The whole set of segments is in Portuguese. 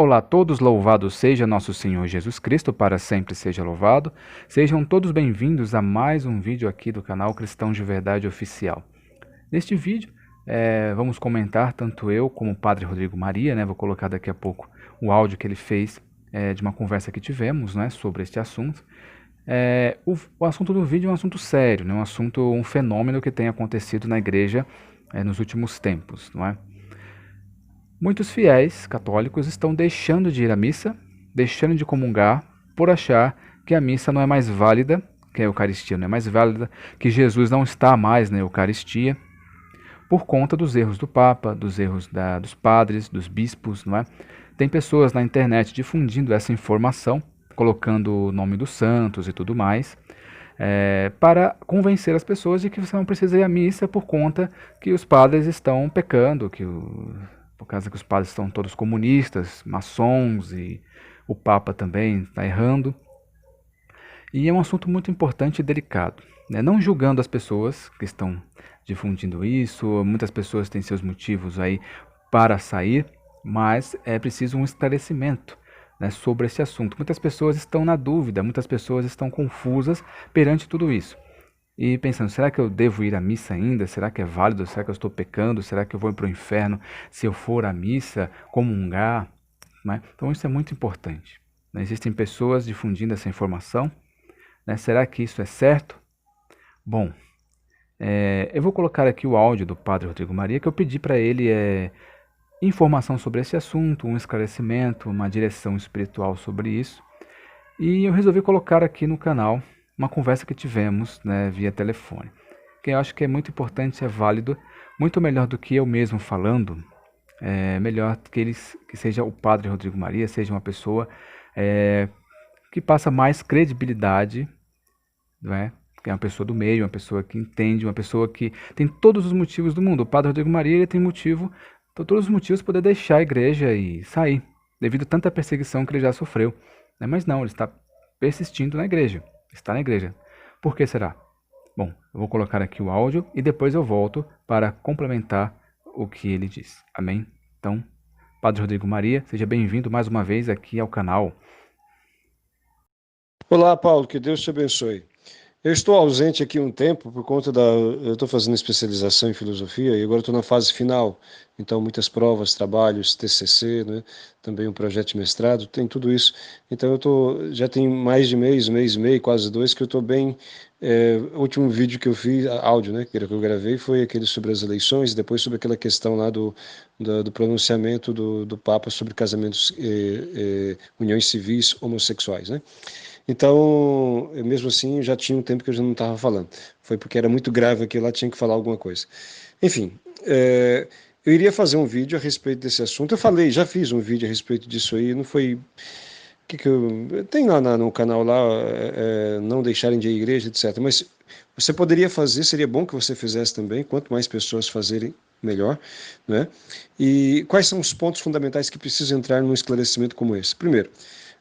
Olá a todos, louvado seja nosso Senhor Jesus Cristo, para sempre seja louvado. Sejam todos bem-vindos a mais um vídeo aqui do canal Cristão de Verdade Oficial. Neste vídeo, vamos comentar, tanto eu como o Padre Rodrigo Maria, vou colocar daqui a pouco o áudio que ele fez de uma conversa que tivemos sobre este assunto. O assunto do vídeo é um assunto sério, um fenômeno que tem acontecido na igreja nos últimos tempos, não é? Muitos fiéis católicos estão deixando de ir à missa, deixando de comungar, por achar que a missa não é mais válida, que a Eucaristia não é mais válida, que Jesus não está mais na Eucaristia, por conta dos erros do Papa, dos erros dos padres, dos bispos, não é? Tem pessoas na internet difundindo essa informação, colocando o nome dos santos e tudo mais, para convencer as pessoas de que você não precisa ir à missa por conta que os padres estão pecando, por causa que os padres estão todos comunistas, maçons, e o Papa também está errando. E é um assunto muito importante e delicado, não julgando as pessoas que estão difundindo isso. Muitas pessoas têm seus motivos aí para sair, mas é preciso um esclarecimento sobre esse assunto. Muitas pessoas estão na dúvida, muitas pessoas estão confusas perante tudo isso. E pensando, será que eu devo ir à missa ainda? Será que é válido? Será que eu estou pecando? Será que eu vou para o inferno se eu for à missa, comungar? Então isso é muito importante. Existem pessoas difundindo essa informação. Será que isso é certo? Bom, eu vou colocar aqui o áudio do Padre Rodrigo Maria, que eu pedi para ele informação sobre esse assunto, um esclarecimento, uma direção espiritual sobre isso. E eu resolvi colocar aqui no canal uma conversa que tivemos via telefone, que eu acho que é muito importante, é válido, muito melhor do que eu mesmo falando. Melhor que seja o Padre Rodrigo Maria, seja uma pessoa que passa mais credibilidade, que é uma pessoa do meio, uma pessoa que entende, uma pessoa que tem todos os motivos do mundo. O Padre Rodrigo Maria ele tem todos os motivos para poder deixar a igreja e sair, devido a tanta perseguição que ele já sofreu. Mas não, ele está persistindo na igreja, está na igreja. Por que será? Bom, eu vou colocar aqui o áudio e depois eu volto para complementar o que ele diz. Amém? Então, Padre Rodrigo Maria, seja bem-vindo mais uma vez aqui ao canal. Olá, Paulo, que Deus te abençoe. Eu estou ausente aqui um tempo por conta eu estou fazendo especialização em filosofia e agora estou na fase final. Então, muitas provas, trabalhos, TCC, também um projeto de mestrado, tem tudo isso. Então, já tem mais de mês e meio, quase dois, que eu estou bem. O último vídeo que eu fiz, áudio, que eu gravei, foi aquele sobre as eleições, depois sobre aquela questão lá do pronunciamento do Papa sobre casamentos, uniões civis homossexuais, Então, mesmo assim, já tinha um tempo que eu já não estava falando. Foi porque era muito grave aquilo lá, tinha que falar alguma coisa. Enfim, eu iria fazer um vídeo a respeito desse assunto. Já fiz um vídeo a respeito disso aí, não foi... Tem lá no canal lá, não deixarem de ir à igreja, etc. Mas você poderia fazer, seria bom que você fizesse também, quanto mais pessoas fazerem, melhor, E quais são os pontos fundamentais que precisam entrar num esclarecimento como esse? Primeiro,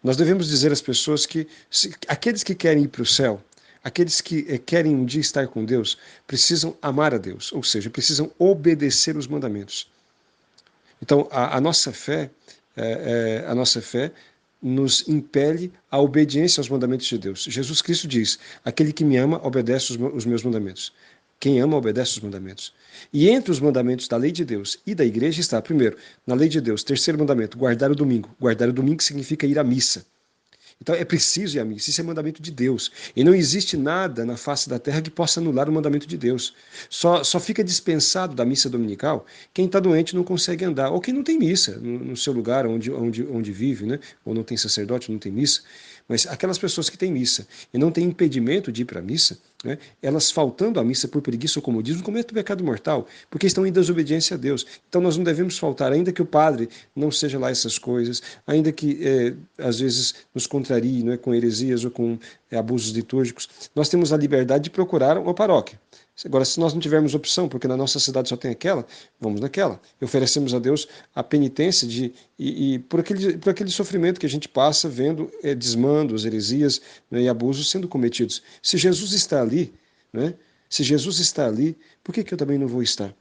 nós devemos dizer às pessoas que aqueles que querem ir para o céu, aqueles que querem um dia estar com Deus, precisam amar a Deus, ou seja, precisam obedecer os mandamentos. Então, a nossa fé nos impele à obediência aos mandamentos de Deus. Jesus Cristo diz: aquele que me ama obedece os meus mandamentos. Quem ama obedece os mandamentos. E entre os mandamentos da lei de Deus e da igreja está, primeiro, na lei de Deus, terceiro mandamento, guardar o domingo. Guardar o domingo significa ir à missa. Então é preciso ir à missa, isso é mandamento de Deus. E não existe nada na face da terra que possa anular o mandamento de Deus. Só fica dispensado da missa dominical quem está doente e não consegue andar, ou quem não tem missa no seu lugar onde vive, ou não tem sacerdote, não tem missa. Mas aquelas pessoas que têm missa e não têm impedimento de ir para a missa, elas faltando à missa por preguiça ou comodismo, cometem o pecado mortal, porque estão em desobediência a Deus. Então nós não devemos faltar, ainda que o padre não seja lá essas coisas, ainda que às vezes nos contrarie com heresias ou com abusos litúrgicos, nós temos a liberdade de procurar uma paróquia. Agora, se nós não tivermos opção, porque na nossa cidade só tem aquela, vamos naquela. E oferecemos a Deus a penitência por aquele sofrimento que a gente passa vendo desmandos, heresias e abusos sendo cometidos. Se Jesus está ali, Se Jesus está ali, por que eu também não vou estar?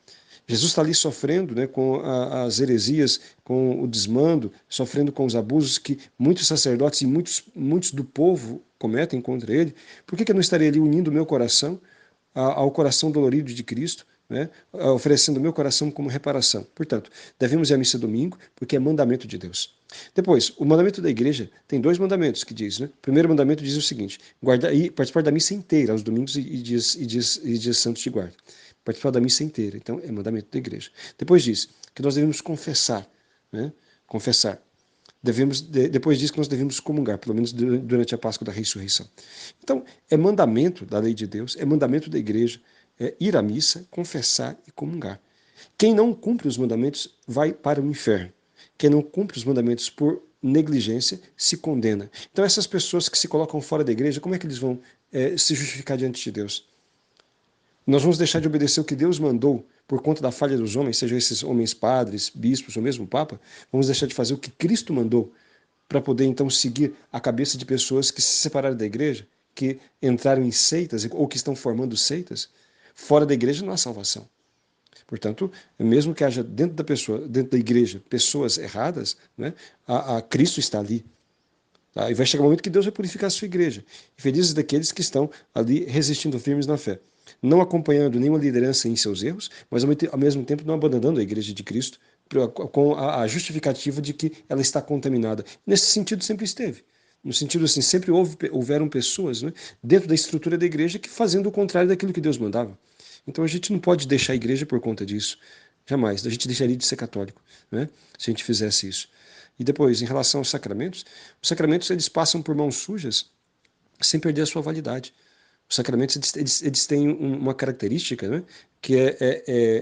Jesus está ali sofrendo, né, com as heresias, com o desmando, sofrendo com os abusos que muitos sacerdotes e muitos do povo cometem contra ele. Por que eu não estaria ali unindo o meu coração ao coração dolorido de Cristo, né, oferecendo o meu coração como reparação? Portanto, devemos ir à missa domingo, porque é mandamento de Deus. Depois, o mandamento da igreja tem dois mandamentos que diz, né? O primeiro mandamento diz o seguinte: guardar e participar da missa inteira, aos domingos e dias santos de guarda. Participar da missa inteira. Então, é mandamento da igreja. Depois diz que nós devemos confessar, né? Confessar. Depois diz que nós devemos comungar, pelo menos durante a Páscoa da Ressurreição. Então, é mandamento da lei de Deus, é mandamento da igreja, é ir à missa, confessar e comungar. Quem não cumpre os mandamentos vai para o inferno. Quem não cumpre os mandamentos por negligência se condena. Então, essas pessoas que se colocam fora da igreja, como é que eles vão se justificar diante de Deus? Nós vamos deixar de obedecer o que Deus mandou por conta da falha dos homens, sejam esses homens padres, bispos ou mesmo papa, vamos deixar de fazer o que Cristo mandou para poder então seguir a cabeça de pessoas que se separaram da igreja, que entraram em seitas ou que estão formando seitas. Fora da igreja não há salvação. Portanto, mesmo que haja dentro da pessoa, dentro da igreja, pessoas erradas, né, a Cristo está ali. Tá? E vai chegar um momento que Deus vai purificar a sua igreja. E felizes daqueles que estão ali resistindo firmes na fé. Não acompanhando nenhuma liderança em seus erros, mas ao mesmo tempo não abandonando a igreja de Cristo com a justificativa de que ela está contaminada. Nesse sentido sempre esteve. No sentido assim, sempre houveram pessoas, né, dentro da estrutura da igreja que fazendo o contrário daquilo que Deus mandava. Então a gente não pode deixar a igreja por conta disso. Jamais. A gente deixaria de ser católico, né, se a gente fizesse isso. E depois, em relação aos sacramentos eles passam por mãos sujas sem perder a sua validade. Os sacramentos eles têm uma característica, né, que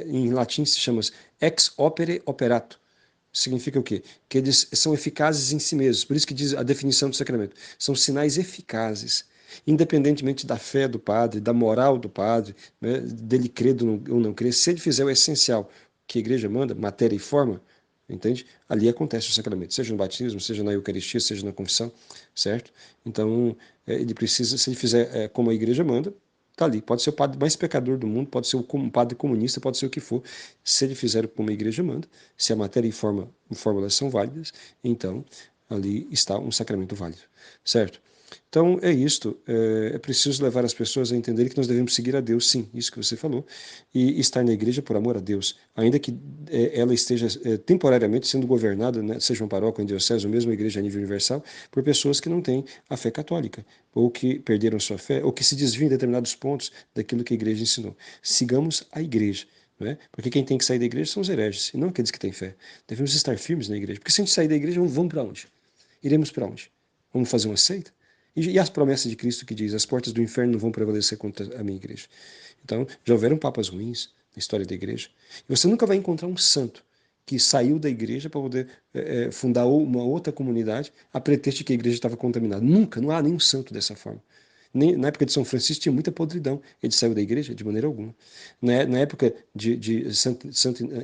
em latim se chama ex opere operato. Significa o quê? Que eles são eficazes em si mesmos. Por isso que diz a definição do sacramento. São sinais eficazes, independentemente da fé do padre, da moral do padre, né, dele crer ou não crer. Se ele fizer o essencial que a igreja manda, matéria e forma, entende? Ali acontece o sacramento, seja no batismo, seja na Eucaristia, seja na confissão, certo? Então, ele precisa, se ele fizer como a igreja manda, tá ali. Pode ser o padre mais pecador do mundo, pode ser um padre comunista, pode ser o que for. Se ele fizer como a igreja manda, se a matéria e fórmulas são válidas, então ali está um sacramento válido, certo? Então é isto, é preciso levar as pessoas a entenderem que nós devemos seguir a Deus, sim, isso que você falou, e estar na igreja por amor a Deus, ainda que ela esteja temporariamente sendo governada, né, seja uma paróquia, uma diocese ou mesmo uma igreja a nível universal, por pessoas que não têm a fé católica, ou que perderam sua fé, ou que se desviam em determinados pontos daquilo que a igreja ensinou. Sigamos a igreja. Não é? Porque quem tem que sair da igreja são os hereges, e não aqueles que têm fé. Devemos estar firmes na igreja, porque se a gente sair da igreja, vamos para onde? Iremos para onde? Vamos fazer uma seita? E as promessas de Cristo que diz, as portas do inferno não vão prevalecer contra a minha igreja. Então, já houveram papas ruins na história da igreja. E você nunca vai encontrar um santo que saiu da igreja para poder fundar uma outra comunidade a pretexto de que a igreja estava contaminada. Nunca, não há nenhum santo dessa forma. Nem, na época de São Francisco tinha muita podridão. Ele saiu da igreja de maneira alguma. Na época de Santo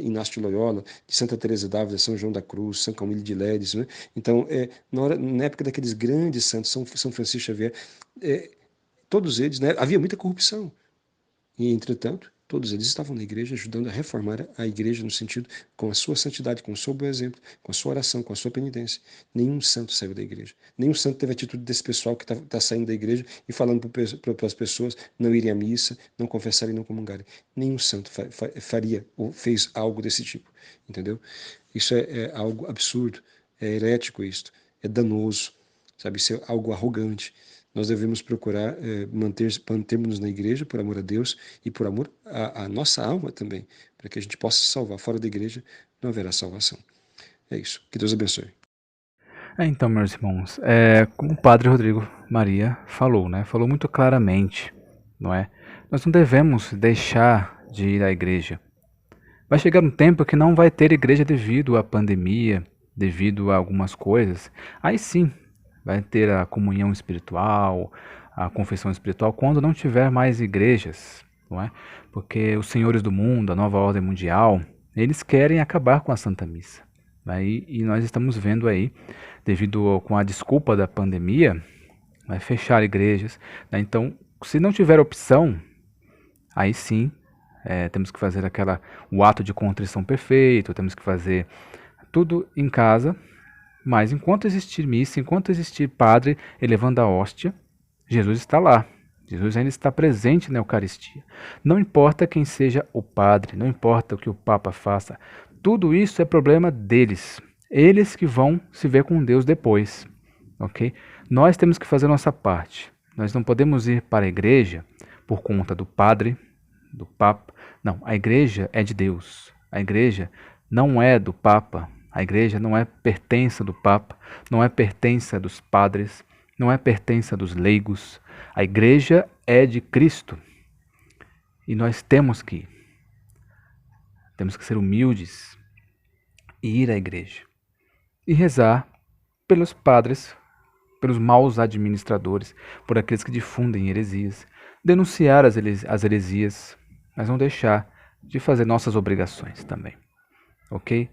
Inácio de Loyola, de Santa Teresa d'Ávila, São João da Cruz, São Camilo de Lédes, né? Então, na época daqueles grandes santos, São Francisco Xavier, todos eles, né, havia muita corrupção. E, entretanto, todos eles estavam na igreja ajudando a reformar a igreja no sentido com a sua santidade, com o seu bom exemplo, com a sua oração, com a sua penitência. Nenhum santo saiu da igreja. Nenhum santo teve a atitude desse pessoal que está saindo da igreja e falando para as pessoas não irem à missa, não confessarem, não comungarem. Nenhum santo faria ou fez algo desse tipo. Entendeu? Isso é algo absurdo, é herético isto, é danoso, sabe? Isso é algo arrogante. Nós devemos procurar mantermos na igreja por amor a Deus e por amor à nossa alma também, para que a gente possa se salvar. Fora da igreja não haverá salvação. É isso. Que Deus abençoe. Então, meus irmãos, como o Padre Rodrigo Maria falou, né? Falou muito claramente, não é? Nós não devemos deixar de ir à igreja. Vai chegar um tempo que não vai ter igreja devido à pandemia, devido a algumas coisas. Aí sim, vai ter a comunhão espiritual, a confissão espiritual, quando não tiver mais igrejas, não é? Porque os senhores do mundo, a nova ordem mundial, eles querem acabar com a Santa Missa. Né? E nós estamos vendo aí, com a desculpa da pandemia, vai fechar igrejas. Né? Então, se não tiver opção, aí sim temos que fazer o ato de contrição perfeito, temos que fazer tudo em casa, mas enquanto existir missa, enquanto existir padre elevando a hóstia, Jesus está lá. Jesus ainda está presente na Eucaristia. Não importa quem seja o padre, não importa o que o Papa faça, tudo isso é problema deles. Eles que vão se ver com Deus depois, ok? Nós temos que fazer nossa parte. Nós não podemos ir para a igreja por conta do padre, do Papa. Não, a igreja é de Deus. A igreja não é do Papa. A igreja não é pertença do Papa, não é pertença dos padres, não é pertença dos leigos. A igreja é de Cristo. E nós temos que ser humildes e ir à igreja. E rezar pelos padres, pelos maus administradores, por aqueles que difundem heresias, denunciar as heresias, mas não deixar de fazer nossas obrigações também. Ok?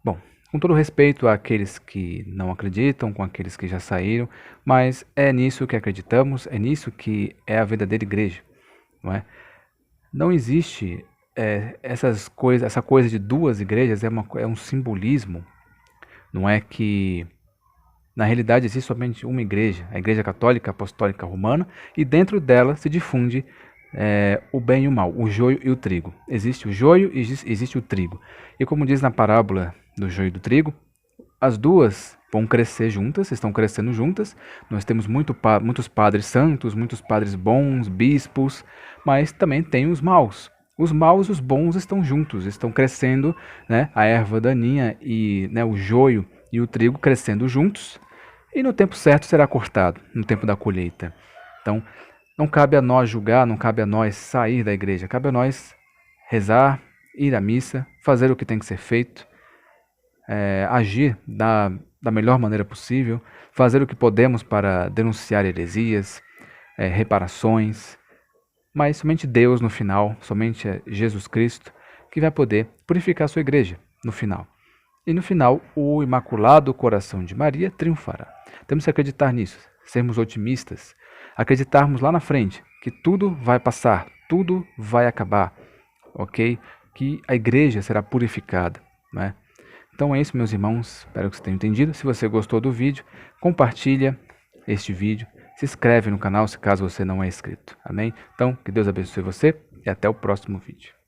Bom, com todo respeito àqueles que não acreditam, com aqueles que já saíram, mas é nisso que acreditamos, é nisso que é a verdadeira igreja, não é? Não existe essa coisa de duas igrejas, é um simbolismo, não é que na realidade existe somente uma igreja, a Igreja Católica Apostólica Romana, e dentro dela se difunde o bem e o mal, o joio e o trigo. Existe o joio e existe o trigo. E como diz na parábola do joio e do trigo, as duas vão crescer juntas, estão crescendo juntas. Nós temos muitos padres santos, muitos padres bons, bispos, mas também tem os maus. Os maus e os bons estão juntos, estão crescendo, né? A erva daninha e o joio e o trigo crescendo juntos, e no tempo certo será cortado, no tempo da colheita. Então, não cabe a nós julgar, não cabe a nós sair da igreja, cabe a nós rezar, ir à missa, fazer o que tem que ser feito, agir da melhor maneira possível, fazer o que podemos para denunciar heresias, reparações, mas somente Deus no final, somente Jesus Cristo, que vai poder purificar a sua igreja no final. E no final, o Imaculado Coração de Maria triunfará. Temos que acreditar nisso, sermos otimistas, acreditarmos lá na frente que tudo vai passar, tudo vai acabar, ok? Que a igreja será purificada, né? Então é isso, meus irmãos, espero que vocês tenham entendido. Se você gostou do vídeo, compartilha este vídeo, se inscreve no canal se caso você não é inscrito, amém? Então, que Deus abençoe você e até o próximo vídeo.